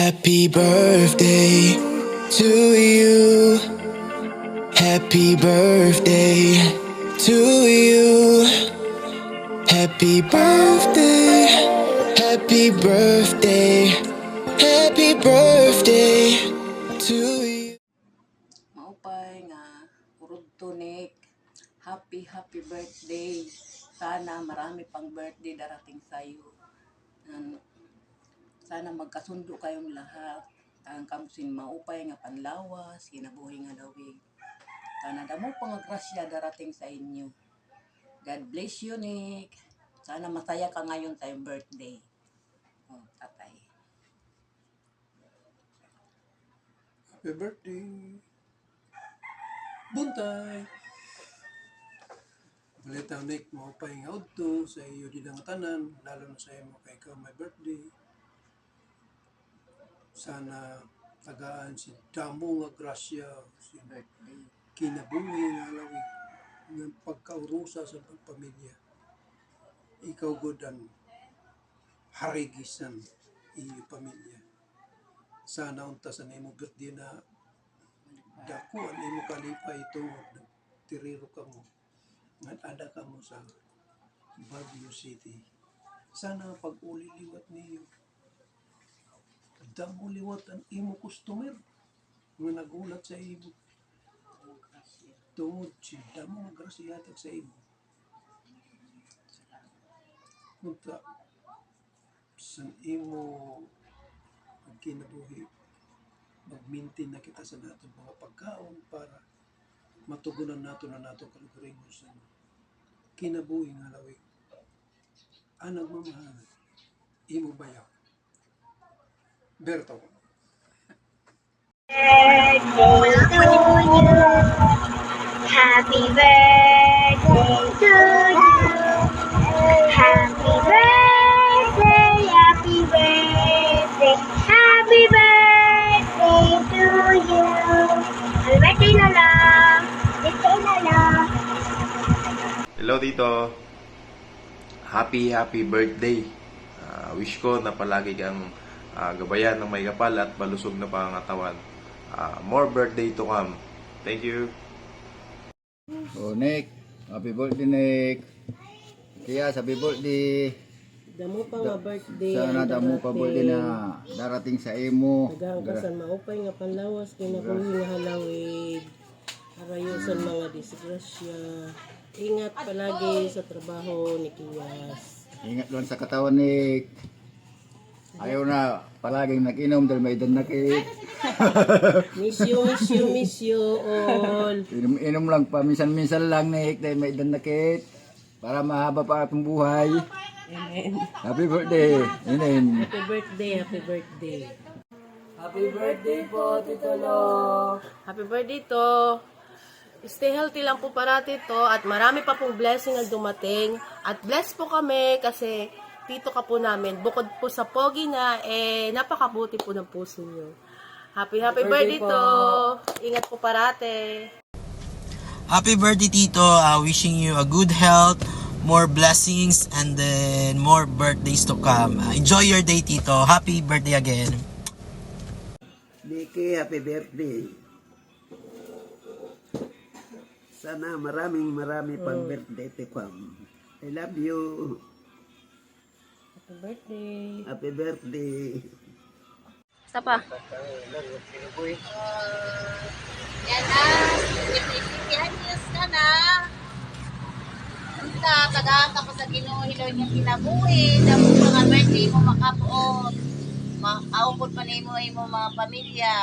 Happy birthday to you. Happy birthday to you. Happy birthday. Happy birthday. Happy birthday to you. Maupay nga urod tunik. Happy birthday. Sana marami pang birthday darating sa iyo. Sana magkasundo kayong lahat. Ang kamusin maupay nga panlawas, kinabuhi nga dawig. Sana damo pa nga grasya darating sa inyo. God bless you, Nick. Sana masaya ka ngayon sa iyong birthday. Oh, tatay. Happy birthday! Buntay! Balita Nick, maupay nga udto sa iyo din ang tanan, lalo na sa iyo kay ikaw may birthday. Sana tagaan si damo nga grasya, si Birthday. kinabuhi nga lawig, ng pagkaurusa sa pamilya. Ikaw god ang harigisan iyo pamilya. Sana unta sa nimo birthday na dako ang imo kalipay ito, tiriro ka mo, ada ka mo sa Baguio City. Sana pag-uli liwat niyo, damo liwat ang imo customer nga nagulat sa imo. Tungod si damo nga grasiyatag sa imo. Kunta sa imo pagkinabuhi, mag-maintain na kita sa nato mga pagkaon para matugunan nato na nato kalugringon sa kinabuhi nga lawig. Anang mamahal, imo bayaw. Berto. Happy birthday to you. Happy birthday, happy birthday, happy birthday to you. Happy birthday, Lola. Birthday, Lola. Hello Tito. Happy birthday. Wish ko na palagi kang gabayan ng may kapal at malusog na pangangatawan. More birthday to come. Thank you. Oh, Nick. Happy birthday, Nick. Kaya, happy birthday. Damo pa nga birthday. Sana damo pa birthday na darating sa imo. Nagangkasan maupay nga panlawas, kinabuhi nga halawig. Arayusan mga disgrasya. Ingat palagi sa trabaho ni Kiyas. Ingat lang sa katawan, Nick. Ayaw na palaging nag-inom dahil may danakit. Miss you all. Inom lang pa, minsan-minsan lang, Nick, dahil may danakit. Para mahaba pa atong buhay. Amen. Happy birthday. Amen. Happy birthday, happy birthday. Happy birthday po, Tito Lo. Happy birthday to. Stay healthy lang po parati to at marami pa pong blessing ang dumating. At blessed po kami kasi tito ka po namin. Bukod po sa pogi na, napakabuti po ng puso nyo. Happy birthday to. Ingat po parati. Happy birthday, Tito. Wishing you a good health, more blessings, and then more birthdays to come. Enjoy your day, Tito. Happy birthday again. Nikki, happy birthday. Sana marami pang birthday to come. I love you. Happy birthday. Happy birthday. Isa pa. Yan na. 50 anyos ka na. Anta, tagaan ka pa sa ginuhilon yung kinabuhi. Tapos mga birthday mo makapuot. Maupod pa ni mo mga pamilya.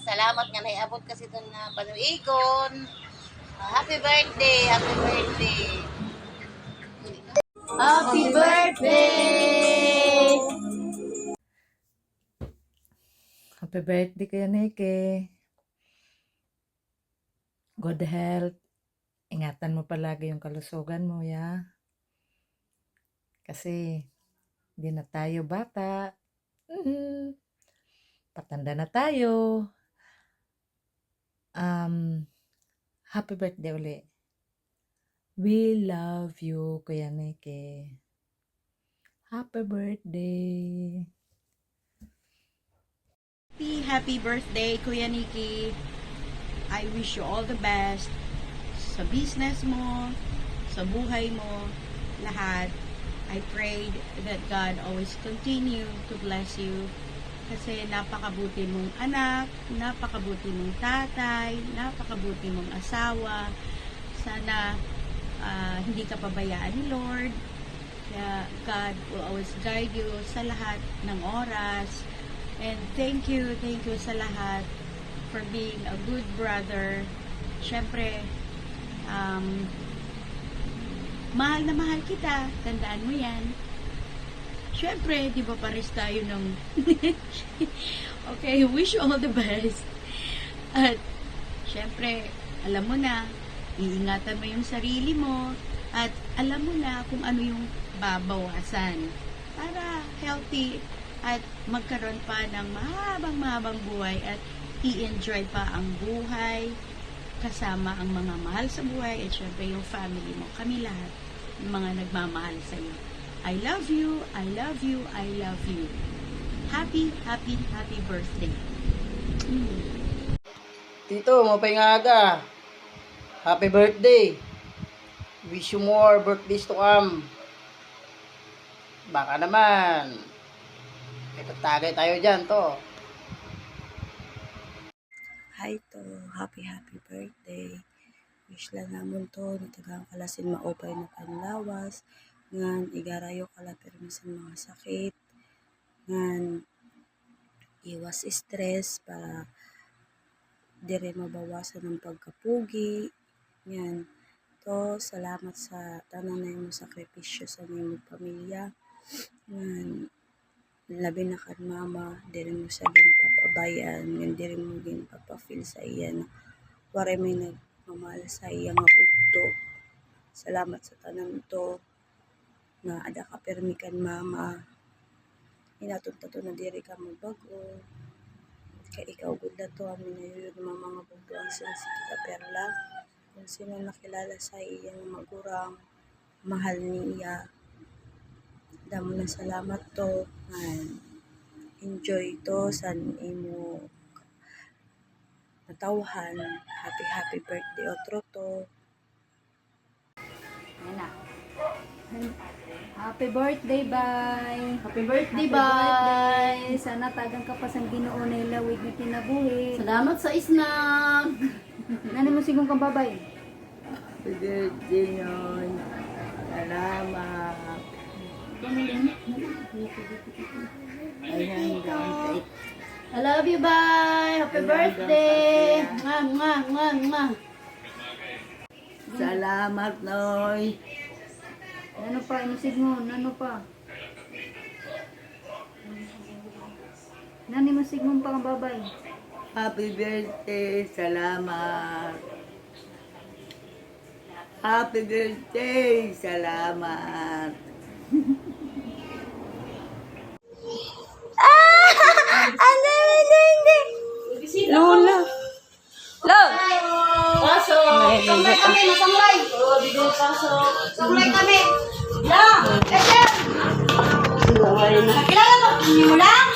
Salamat nga naiabot kasi doon na panuigon. Happy birthday, happy birthday. Happy birthday! Happy birthday kaya Nike. Good health. Ingatan mo palagi yung kalusugan mo, ya. Kasi, hindi na tayo bata. Patanda na tayo. Happy birthday uli. We love you, Kuya Nike. Happy birthday. happy birthday, Kuya Nikki. I wish you all the best sa business mo, sa buhay mo, lahat. I prayed that God always continue to bless you kasi napakabuti mong anak, napakabuti mong tatay, napakabuti mong asawa. Sana hindi ka pabayaan ni Lord. Kaya God will always guide you sa lahat ng oras. And thank you sa lahat for being a good brother. Syempre, mahal na mahal kita. Tandaan mo yan. Syempre, di ba pares tayo ng... Okay, wish you all the best. At, syempre, alam mo na, iingatan mo yung sarili mo at alam mo na kung ano yung babawasan para healthy at magkaroon pa ng mahabang buhay at i-enjoy pa ang buhay kasama ang mga mahal sa buhay at syempre yung family mo. Kami lahat, yung mga nagmamahal sa iyo. I love you, I love you, I love you. Happy birthday. Tito, mapay nga aga. Happy birthday. Wish you more birthdays to come. Baka naman, itatagay tayo dyan to. Hi to, happy birthday. Wish lang namon to, natagang kalasin maopay na panlawas, ngan igarayo kala permisan mga sakit, ngan iwas stress para dire mabawasan ng pagkapugi, ngan to, salamat sa tanan na yung sakripisyo sa inyong pamilya, ngan labi na kan mama, dire mo sa papabayan, ngan dire mo din papafeel sa iya na wari may nagmamahal sa iya nga bugto. Salamat sa tanan to na ada ka permi kan mama. Inatunta to na dire ka magbago. Kaya ikaw gud na to, amin na yun mga bugto ang si Tita Perla. Kung sino nakilala sa iyang magurang, mahal niya. Damo na salamat to. Enjoy to sa imo natawhan. Happy birthday otro to. Ayan na. Happy birthday, bye. Happy birthday, bye. Sana tagang ka pa sa Ginoo na ilawig na kinabuhi. Salamat sa isnag. Nani mo sigong kang babay? Happy birthday nun. Salamat. Ayan, down. I love you, bye. Happy birthday. Mwah. Salamat, Noy. Ano pa? Inusid mo? Ano pa? Nani mo sigong pang babay? Happy birthday. Salamat. Happy birthday. Salamat. Lola. Pasok. Samlay kami, masamlay. Oo, bigo pasok. Samlay kami. Lang. Esen. Nakilala mo? Hindi mo lang?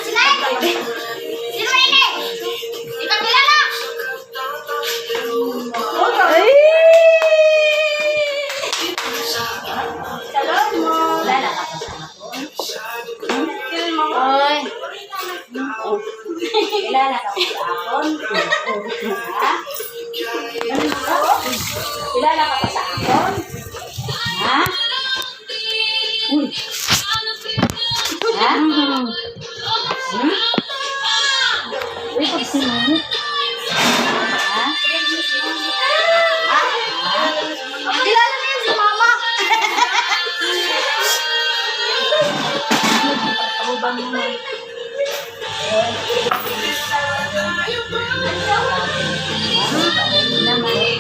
Sinay. Sino ini? Di ka kilala. Ay! Salam mo. Kilala ka pa sa ako. Oy. Kilala ka pa sa akon? Ha? Kilala ka pa sa akon? Ha? Uy. Ha? Uy, pagsinunod. Ha? Kilala niya si mama. Pagpabang mo. Naman.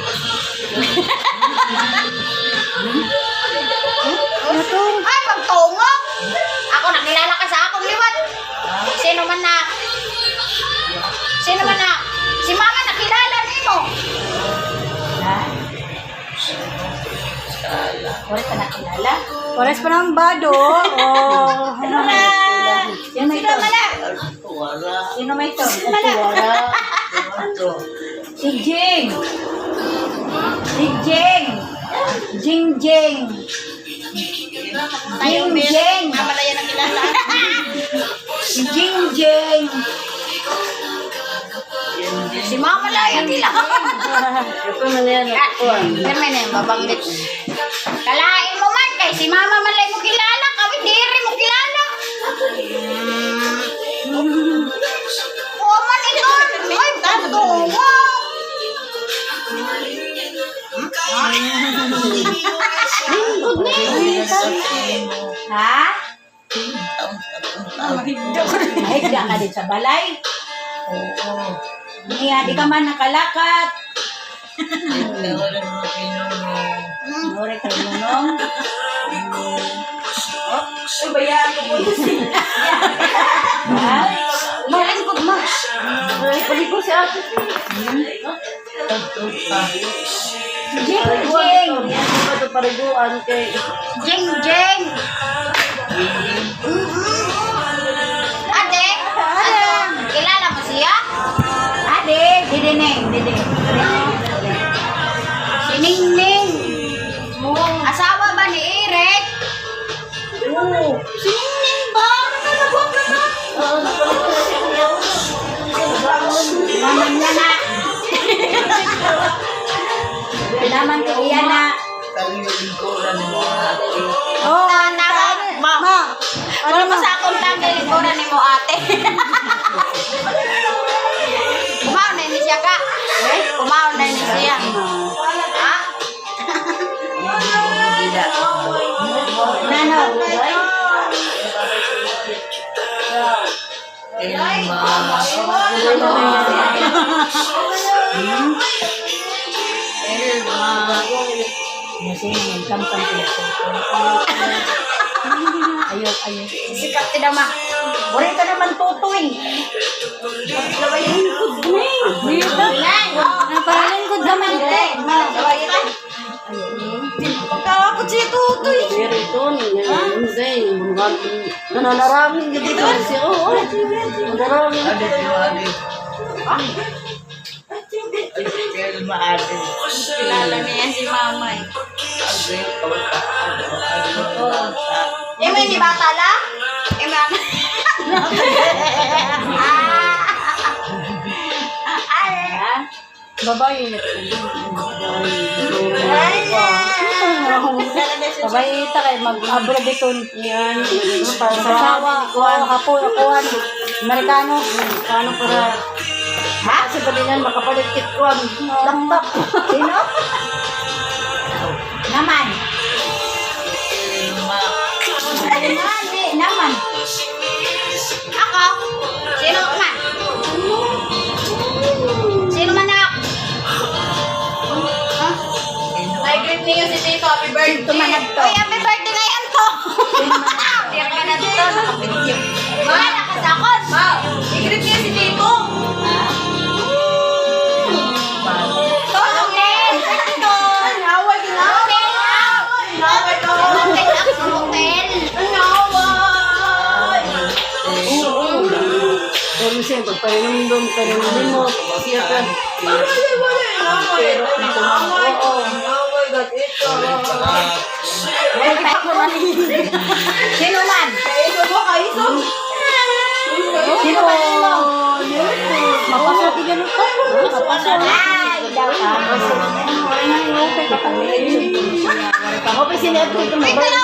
Pares pa ng bado. Oh. Sino may ito? Sino may ito? Si Jing. Si Jing. Jing Jing. Jing Jing. Mamalaya na kilala. Si Jing Jing. Si Mama Laya kilala. Ito na yan. Pero may na mabanggit. Kalain mo man kay si Mama Malay mo kilala. Kami diri mo kilala. Oo man ito. Ay, tato. Ha? Mahigda ka din sa balay. Oo. Niya, di ka man nakalakat. Nore kay Nunong. Ay, bayaan ko po siya. Ha? Malingkod ma. Paliko si ate. Jing Jing. Jing Jing. Ate, kilala mo siya? Ade, Didineng. Si Ningning. Asawa ba ni Eric? Oo. Si Ningning ba? Nalabot naman. Naman niya na. Naman ko iyan na. Oh, ma. Ano mo sa akong tanggal likuran ni mo ate? Kumaon na ni siya ka. Kumaon na ni siya. Ha? Nano? Ayok. Sikat ti dama. Uri ka naman tutoy. Paralingkod naman. Pagkawapot siya tutoy. Nananaraming dito. Nananaraming. Kilala niya si Mama eh. May ni bata lang? Mama. Babae. Babae ita kay mag-abroad ito. Yan. Para sa asawa. Kapuan. Amerikano. Amerikano para... Ha? Sa galingan makapalit kitkuan. Laptop. Sino? Naman. Naman. Ako? Sino man? Sino man ako? Ay, greet niyo si Tito. Happy birthday. Tumanag to. Uy, happy birthday ngayon to. Happy ka na dito. Nakapidyo. Ma, nakasakot. Ma, i-greet niyo si Tito. Hotel. Naway ka na. Naway ka. Hotel. Pero siya, pagpahinamdom ka rin mo, siya ka. Sino man? Sino man? Mapasok din ganun ko? Mapasok. Kapag sinabi ito, bye-bye.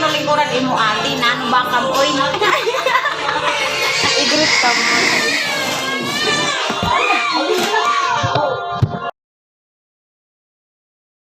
no lingkuran imo ati, nano ba kamoy? I-greet ka mo.